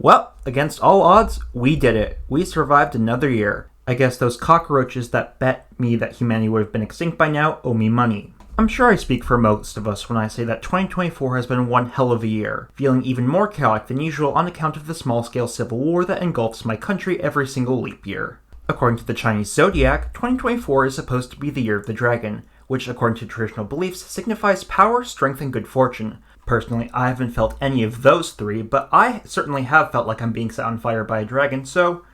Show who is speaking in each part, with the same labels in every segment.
Speaker 1: Well, against all odds, we did it. We survived another year. I guess those cockroaches that bet me that humanity would have been extinct by now owe me money. I'm sure I speak for most of us when I say that 2024 has been one hell of a year, feeling even more chaotic than usual on account of the small-scale civil war that engulfs my country every single leap year. According to the Chinese zodiac, 2024 is supposed to be the year of the dragon, which according to traditional beliefs signifies power, strength, and good fortune. Personally, I haven't felt any of those three, but I certainly have felt like I'm being set on fire by a dragon, so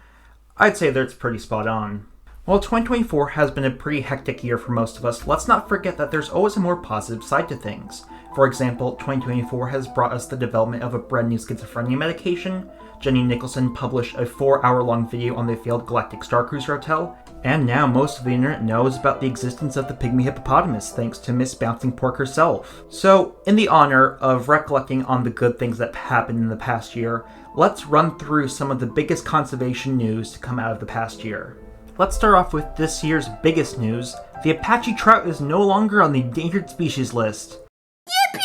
Speaker 1: I'd say that it's pretty spot on. While 2024 has been a pretty hectic year for most of us, let's not forget that there's always a more positive side to things. For example, 2024 has brought us the development of a brand new schizophrenia medication, Jenny Nicholson published a 4-hour-long video on the failed Galactic Star Cruiser Hotel, and now most of the internet knows about the existence of the pygmy hippopotamus thanks to Miss Bouncing Pork herself. So, in the honor of recollecting on the good things that happened in the past year, let's run through some of the biggest conservation news to come out of the past year. Let's start off with this year's biggest news. The Apache trout is no longer on the endangered species list. Yippee!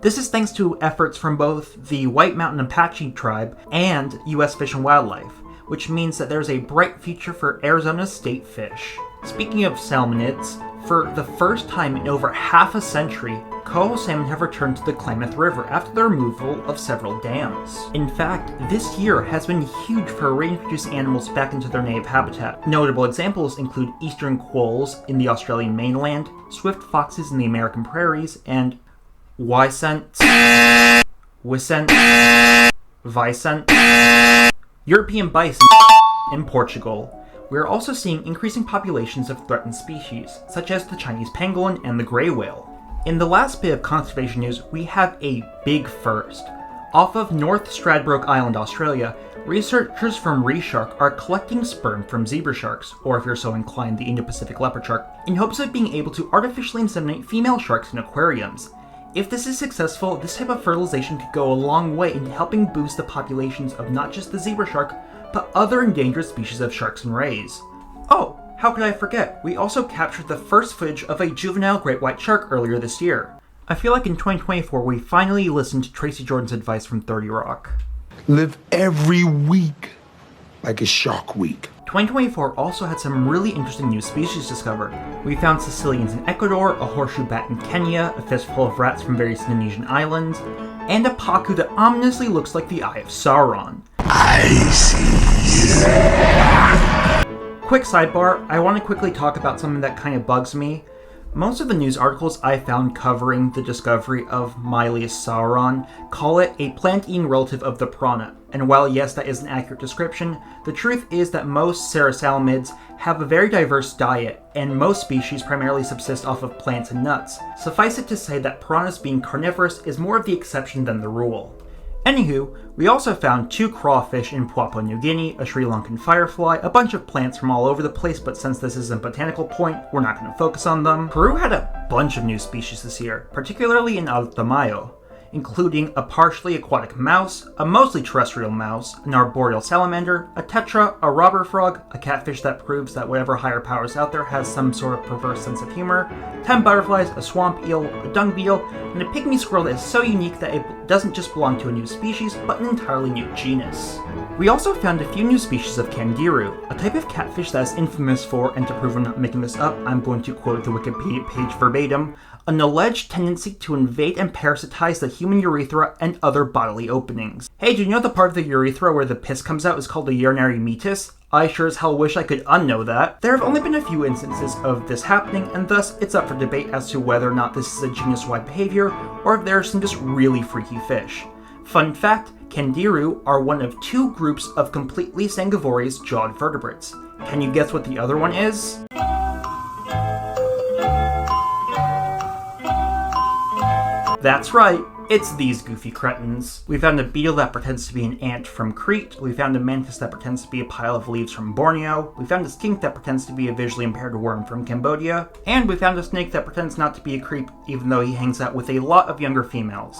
Speaker 1: This is thanks to efforts from both the White Mountain Apache tribe and U.S. Fish and Wildlife, which means that there's a bright future for Arizona's state fish. Speaking of salmonids, for the first time in over half a century, coho salmon have returned to the Klamath River after the removal of several dams. In fact, this year has been huge for reintroducing animals back into their native habitat. Notable examples include eastern quolls in the Australian mainland, swift foxes in the American prairies, and wisent, European bison in Portugal. We are also seeing increasing populations of threatened species, such as the Chinese pangolin and the gray whale. In the last bit of conservation news, we have a big first. Off of North Stradbroke Island, Australia, researchers from ReShark are collecting sperm from zebra sharks, or if you're so inclined, the Indo-Pacific leopard shark, in hopes of being able to artificially inseminate female sharks in aquariums. If this is successful, this type of fertilization could go a long way in helping boost the populations of not just the zebra shark, but other endangered species of sharks and rays. Oh, how could I forget? We also captured the first footage of a juvenile great white shark earlier this year. I feel like in 2024 we finally listened to Tracy Jordan's advice from 30 Rock.
Speaker 2: Live every week like a Shark Week.
Speaker 1: 2024 also had some really interesting new species discovered. We found Sicilians in Ecuador, a horseshoe bat in Kenya, a fistful of rats from various Indonesian islands, and a pacu that ominously looks like the Eye of Sauron.
Speaker 2: I see.
Speaker 1: Quick sidebar, I want to quickly talk about something that kind of bugs me. Most of the news articles I found covering the discovery of Mylius sauron call it a plant-eating relative of the piranha, and while yes, that is an accurate description, the truth is that most cerassalamids have a very diverse diet, and most species primarily subsist off of plants and nuts. Suffice it to say that piranhas being carnivorous is more of the exception than the rule. Anywho, we also found 2 crawfish in Papua New Guinea, a Sri Lankan firefly, a bunch of plants from all over the place, but since this is a botanical point, we're not going to focus on them. Peru had a bunch of new species this year, particularly in Alto Mayo, including a partially aquatic mouse, a mostly terrestrial mouse, an arboreal salamander, a tetra, a robber frog, a catfish that proves that whatever higher powers out there has some sort of perverse sense of humor, 10 butterflies, a swamp eel, a dung beetle, and a pygmy squirrel that is so unique that it doesn't just belong to a new species, but an entirely new genus. We also found a few new species of candiru, a type of catfish that is infamous for, and to prove I'm not making this up, I'm going to quote the Wikipedia page verbatim, an alleged tendency to invade and parasitize the human urethra and other bodily openings. Hey, do you know the part of the urethra where the piss comes out is called the urinary meatus? I sure as hell wish I could unknow that. There have only been a few instances of this happening, and thus it's up for debate as to whether or not this is a genus-wide behavior, or if there are some just really freaky fish. Fun fact, candiru are one of 2 groups of completely sangivorous jawed vertebrates. Can you guess what the other one is? That's right, it's these goofy cretins. We found a beetle that pretends to be an ant from Crete, we found a mantis that pretends to be a pile of leaves from Borneo, we found a skink that pretends to be a visually impaired worm from Cambodia, and we found a snake that pretends not to be a creep even though he hangs out with a lot of younger females.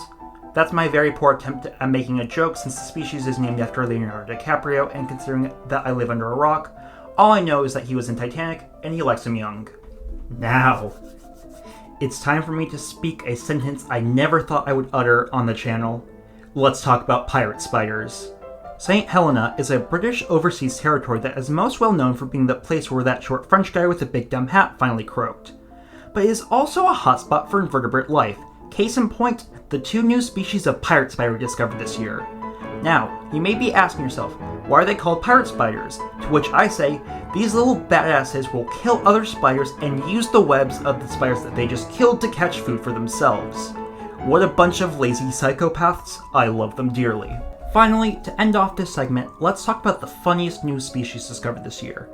Speaker 1: That's my very poor attempt at making a joke since the species is named after Leonardo DiCaprio, and considering that I live under a rock, all I know is that he was in Titanic and he likes him young. Now, it's time for me to speak a sentence I never thought I would utter on the channel. Let's talk about pirate spiders. St. Helena is a British overseas territory that is most well known for being the place where that short French guy with the big dumb hat finally croaked. But it is also a hotspot for invertebrate life. Case in point, the 2 new species of pirate spider discovered this year. Now, you may be asking yourself, why are they called pirate spiders? To which I say, these little badasses will kill other spiders and use the webs of the spiders that they just killed to catch food for themselves. What a bunch of lazy psychopaths. I love them dearly. Finally, to end off this segment, let's talk about the funniest new species discovered this year.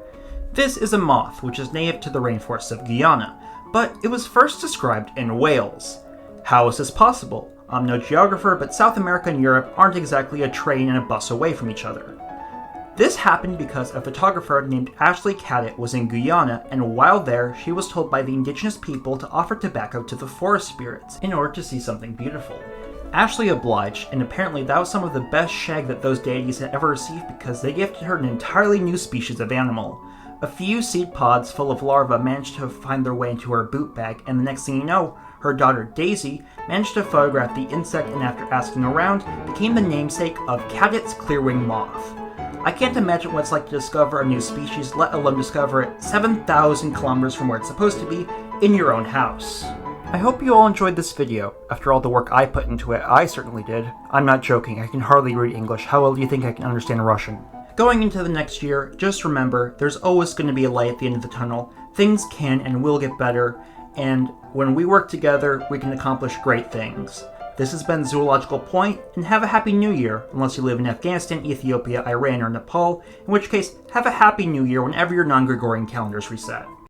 Speaker 1: This is a moth, which is native to the rainforests of Guyana, but it was first described in Wales. How is this possible? I'm no geographer, but South America and Europe aren't exactly a train and a bus away from each other. This happened because a photographer named Ashley Caddett was in Guyana, and while there, she was told by the indigenous people to offer tobacco to the forest spirits in order to see something beautiful. Ashley obliged, and apparently that was some of the best shag that those deities had ever received because they gifted her an entirely new species of animal. A few seed pods full of larvae managed to find their way into her boot bag, and the next thing you know, her daughter Daisy managed to photograph the insect and after asking around, became the namesake of Caddett's clearwing moth. I can't imagine what it's like to discover a new species, let alone discover it 7,000 kilometers from where it's supposed to be, in your own house. I hope you all enjoyed this video. After all the work I put into it, I certainly did. I'm not joking, I can hardly read English. How well do you think I can understand Russian? Going into the next year, just remember, there's always going to be a light at the end of the tunnel. Things can and will get better, and when we work together, we can accomplish great things. This has been Zoological Point, and have a happy new year, unless you live in Afghanistan, Ethiopia, Iran, or Nepal, in which case, have a happy new year whenever your non-Gregorian calendars reset.